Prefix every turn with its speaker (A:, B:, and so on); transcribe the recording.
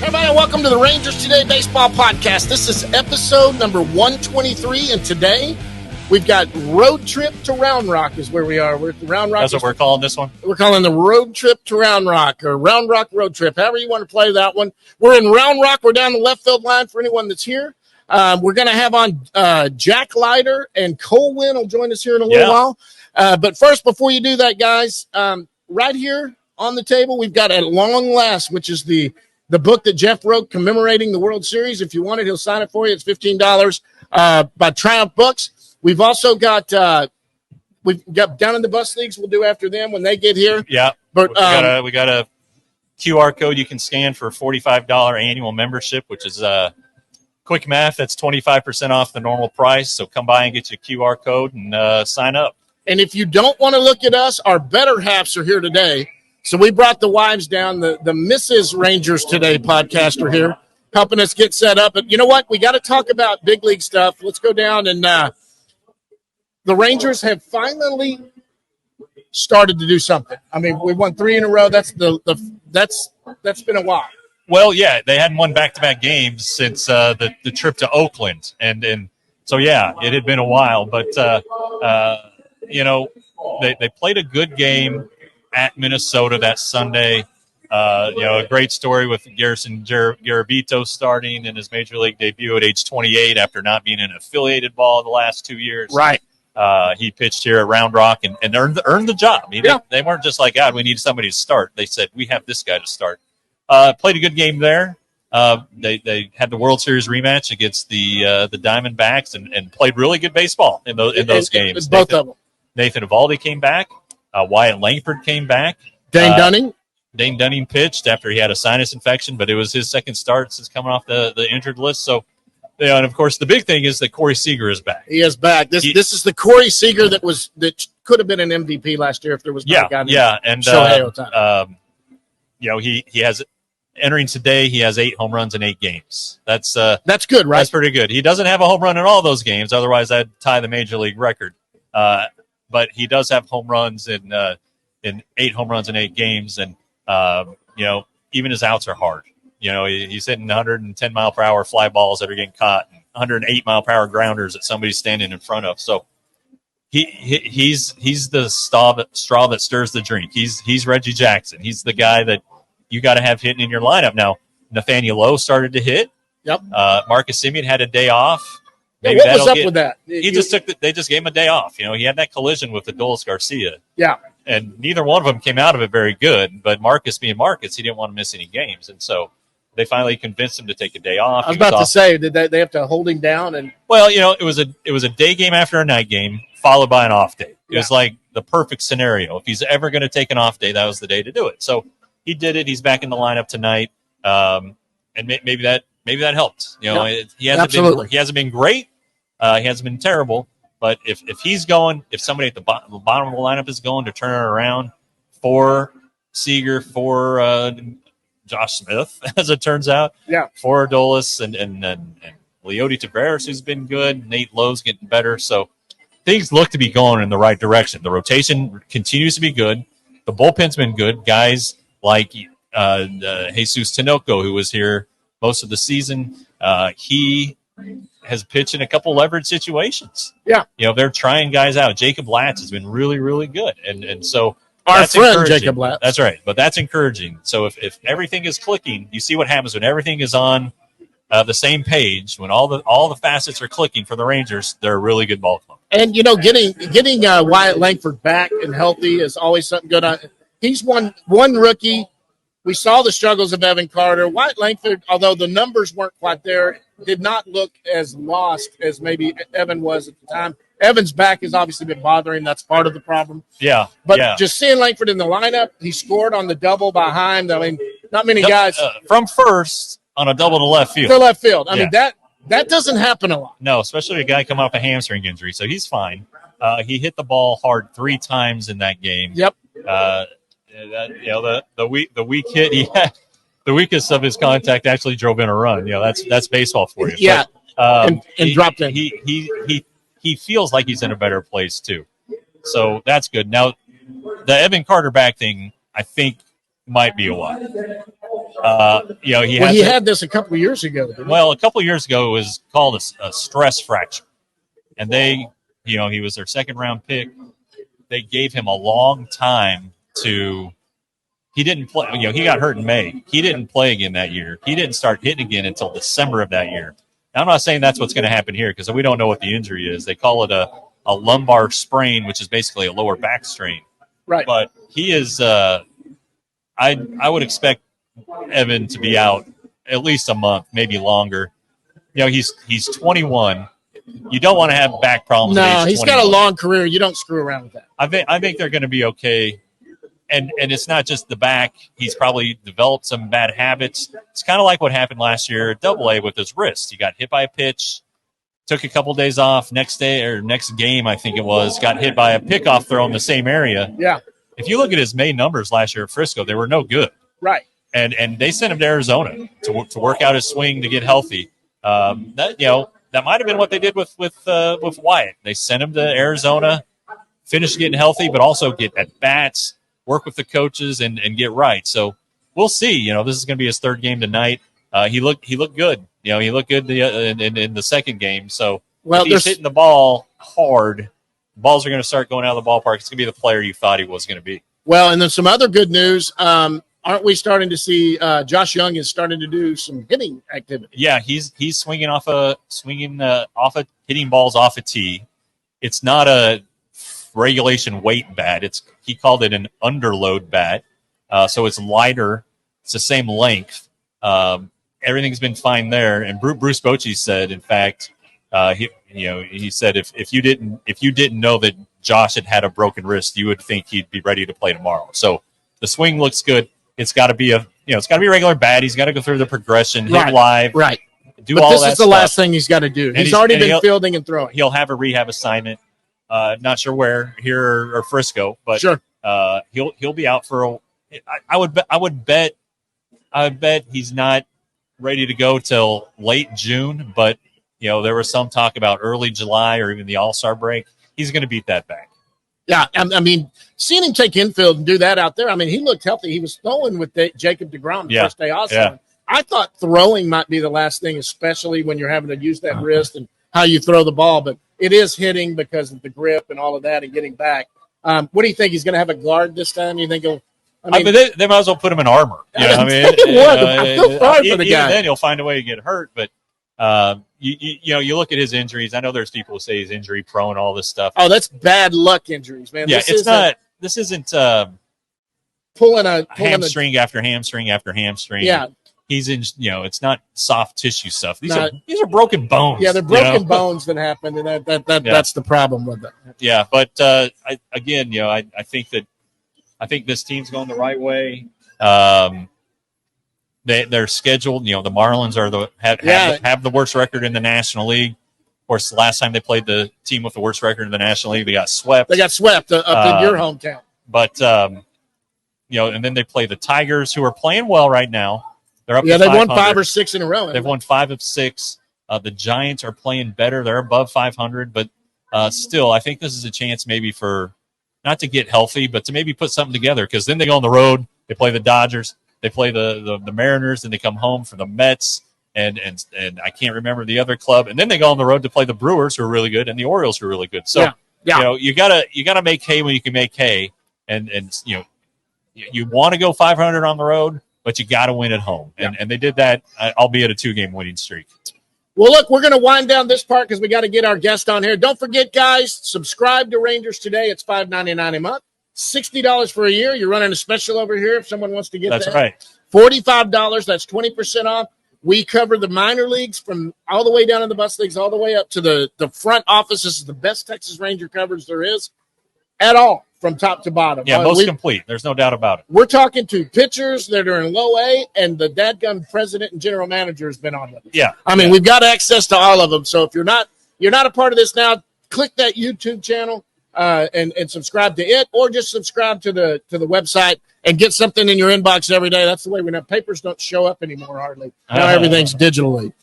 A: Everybody, welcome to the Rangers Today Baseball Podcast. This is episode number 123, and today we've got Road Trip to Round Rock is where we are. We're at the Round Rock.
B: That's what we're calling this one?
A: We're calling the Road Trip to Round Rock, or Round Rock Road Trip, however you want to play that one. We're in Round Rock. We're down the left field line for anyone that's here. We're going to have on Jack Leiter, and Cole Winn will join us here in a little while. But first, before you do that, guys, right here on the table, we've got At Long Last, which is the book that Jeff wrote commemorating the World Series. If you want it, he'll sign it for you. It's $15 by Triumph Books. We've also got down in the bus leagues. We'll do after them when they get here.
B: Yeah,
A: but
B: we got a QR code you can scan for a $45 annual membership, which is quick math. That's 25% off the normal price. So come by and get your QR code and sign up.
A: And if you don't want to look at us, our better halves are here today. So we brought the wives down. The Mrs. Rangers Today podcast are here helping us get set up. But you know what? We got to talk about big league stuff. Let's go down. And the Rangers have finally started to do something. I mean, we won 3 in a row. That's that's been a while.
B: Well, yeah, they hadn't won back-to-back games since the trip to Oakland. And so, yeah, it had been a while. But, they played a good game at Minnesota that Sunday. A great story with Garrison Garabito starting in his major league debut at age 28 after not being an affiliated ball the last 2 years.
A: Right.
B: He pitched here at Round Rock and earned the job. I mean, they weren't just like, God, we need somebody to start. They said, we have this guy to start. Played a good game there. They had the World Series rematch against the Diamondbacks and played really good baseball in those games.
A: Both of them.
B: Nathan Eovaldi came back. Wyatt Langford came back.
A: Dane Dunning
B: pitched after he had a sinus infection, but it was his second start since coming off the injured list. So, and of course, the big thing is that Corey Seager is back.
A: He is back. This is the Corey Seager that could have been an MVP last year if there was no guy.
B: And
A: Shohei Ohtani.
B: He has entering today. He has 8 home runs in 8 games. That's
A: good, right?
B: That's pretty good. He doesn't have a home run in all those games, otherwise I'd tie the major league record. But he does have home runs in 8 home runs in 8 games, and even his outs are hard. He's hitting 110 mile per hour fly balls that are getting caught, and 108 mile per hour grounders that somebody's standing in front of. So he's the straw that stirs the drink. He's Reggie Jackson. He's the guy that you got to have hitting in your lineup. Now Nathaniel Lowe started to hit.
A: Yep.
B: Marcus Semien had a day off.
A: What was up with that?
B: They just gave him a day off. He had that collision with Adolis Garcia.
A: Yeah.
B: And neither one of them came out of it very good. But Marcus being Marcus, he didn't want to miss any games. And so they finally convinced him to take a day off.
A: I was about to say, did they have to hold him down? And
B: well, it was a day game after a night game, followed by an off day. It was like the perfect scenario. If he's ever going to take an off day, that was the day to do it. So he did it. He's back in the lineup tonight. And maybe that helped. He hasn't been great. He hasn't been terrible. But if he's going, if somebody at the bottom of the lineup is going to turn it around for Seager, for Josh Smith, as it turns out, for Adolis and Leody Taveras, who's been good. Nate Lowe's getting better. So things look to be going in the right direction. The rotation continues to be good. The bullpen's been good. Guys like Jesus Tinoco, who was here most of the season, he has pitched in a couple leverage situations.
A: Yeah.
B: They're trying guys out. Jacob Latz has been really, really good. And so
A: our friend Jacob Latz.
B: That's right. But that's encouraging. So if everything is clicking, you see what happens when everything is on the same page, when all the facets are clicking for the Rangers, they're a really good ball club.
A: And, getting Wyatt Langford back and healthy is always something good. He's one rookie. We saw the struggles of Evan Carter. Wyatt Langford, although the numbers weren't quite there, did not look as lost as maybe Evan was at the time. Evan's back has obviously been bothering. That's part of the problem.
B: Yeah.
A: But just seeing Langford in the lineup, he scored on the double behind. I mean, not many guys.
B: From first on a double to left field.
A: To left field. I mean, that doesn't happen a lot.
B: No, especially a guy coming off a hamstring injury. So he's fine. He hit the ball hard 3 times in that game.
A: Yep.
B: The weak hit he had, the weakest of his contact actually drove in a run. That's baseball for you.
A: Yeah.
B: But,
A: and dropped in.
B: He feels like he's in a better place too. So that's good. Now, the Evan Carter back thing, I think, might be a while. He
A: had this a couple of years ago.
B: Well, a couple of years ago, it was called a stress fracture, and he was their second round pick. They gave him a long time to. He didn't play. He got hurt in May. He didn't play again that year. He didn't start hitting again until December of that year. Now, I'm not saying that's what's going to happen here because we don't know what the injury is. They call it a lumbar sprain, which is basically a lower back strain.
A: Right.
B: But he is. I would expect Evan to be out at least a month, maybe longer. He's 21. You don't want to have back problems.
A: No, he's got a long career. You don't screw around with that.
B: I think they're going to be okay. And it's not just the back. He's probably developed some bad habits. It's kind of like what happened last year at AA with his wrist. He got hit by a pitch, took a couple days off. Next game, I think it was, got hit by a pickoff throw in the same area.
A: Yeah.
B: If you look at his main numbers last year at Frisco, they were no good.
A: Right.
B: And they sent him to Arizona to work out his swing to get healthy. That might have been what they did with Wyatt. They sent him to Arizona, finish getting healthy, but also get at bats, work with the coaches, and get right. So we'll see. This is going to be his third game tonight. He looked good. He looked good in the second game. So if he's hitting the ball hard, balls are going to start going out of the ballpark. It's going to be the player you thought he was going to be.
A: Well, and then some other good news. Aren't we starting to see Josh Young is starting to do some hitting activity?
B: Yeah, he's swinging off hitting balls off a tee. It's not a regulation weight bat. He called it an underload bat. So it's lighter. It's the same length. Everything's been fine there. And Bruce Bochy said, in fact, he said if you didn't know that Josh had a broken wrist, you would think he'd be ready to play tomorrow. So the swing looks good. It's got to be a regular bat. He's got to go through the progression, hit live,
A: right.
B: This
A: is the last thing he's got to do. He's already been fielding and throwing.
B: He'll have a rehab assignment. Not sure where, here or Frisco, but
A: sure.
B: He'll be out for I would bet he's not ready to go till late June, but there was some talk about early July or even the All-Star break. He's going to beat that back.
A: Yeah, I mean, seeing him take infield and do that out there, I mean, he looked healthy. He was throwing with Jacob deGrom the first day also.
B: Yeah.
A: I thought throwing might be the last thing, especially when you're having to use that wrist and how you throw the ball. But it is hitting because of the grip and all of that and getting back. What do you think? He's going to have a guard this time? You think he'll –
B: they might as well put him in armor.
A: I feel sorry for the guy.
B: Then he'll find a way to get hurt. But you look at his injuries. I know there's people who say he's injury prone, all this stuff.
A: Oh, that's bad luck injuries, man.
B: Yeah, This isn't
A: pulling a
B: hamstring after hamstring after hamstring.
A: Yeah,
B: he's in. It's not soft tissue stuff. These are broken bones.
A: Yeah, they're broken bones that happen, and that's the problem with it.
B: Yeah, but I think this team's going the right way. They're scheduled. The Marlins have the worst record in the National League. Of course, the last time they played the team with the worst record in the National League, they got swept.
A: Up in your hometown.
B: But and then they play the Tigers, who are playing well right now. They're up.
A: Yeah, they've won 5 or 6 in a row.
B: They've won 5 of 6. The Giants are playing better. They're above 500, but still, I think this is a chance maybe for not to get healthy, but to maybe put something together. Because then they go on the road. They play the Dodgers. They play the Mariners, and they come home for the Mets, and I can't remember the other club. And then they go on the road to play the Brewers, who are really good, and the Orioles, who are really good. So you gotta make hay when you can make hay, and you want to go 500 on the road, but you got to win at home, and they did that, albeit a 2-game winning streak.
A: Well, look, we're going to wind down this part because we got to get our guest on here. Don't forget, guys, subscribe to Rangers Today. It's $5.99 a month. $60 for a year. You're running a special over here if someone wants to get that.
B: That's right.
A: $45. That's 20% off. We cover the minor leagues from all the way down to the bus leagues, all the way up to the front office. This is the best Texas Ranger coverage there is at all, from top to bottom.
B: Yeah, most complete. There's no doubt about it.
A: We're talking to pitchers that are in low A, and the dadgum president and general manager has been on with us.
B: Yeah.
A: I mean, we've got access to all of them. So if you're not a part of this now, click that YouTube channel. And subscribe to it, or just subscribe to the website and get something in your inbox every day. That's the way we know. Papers don't show up anymore hardly. Now everything's digitally.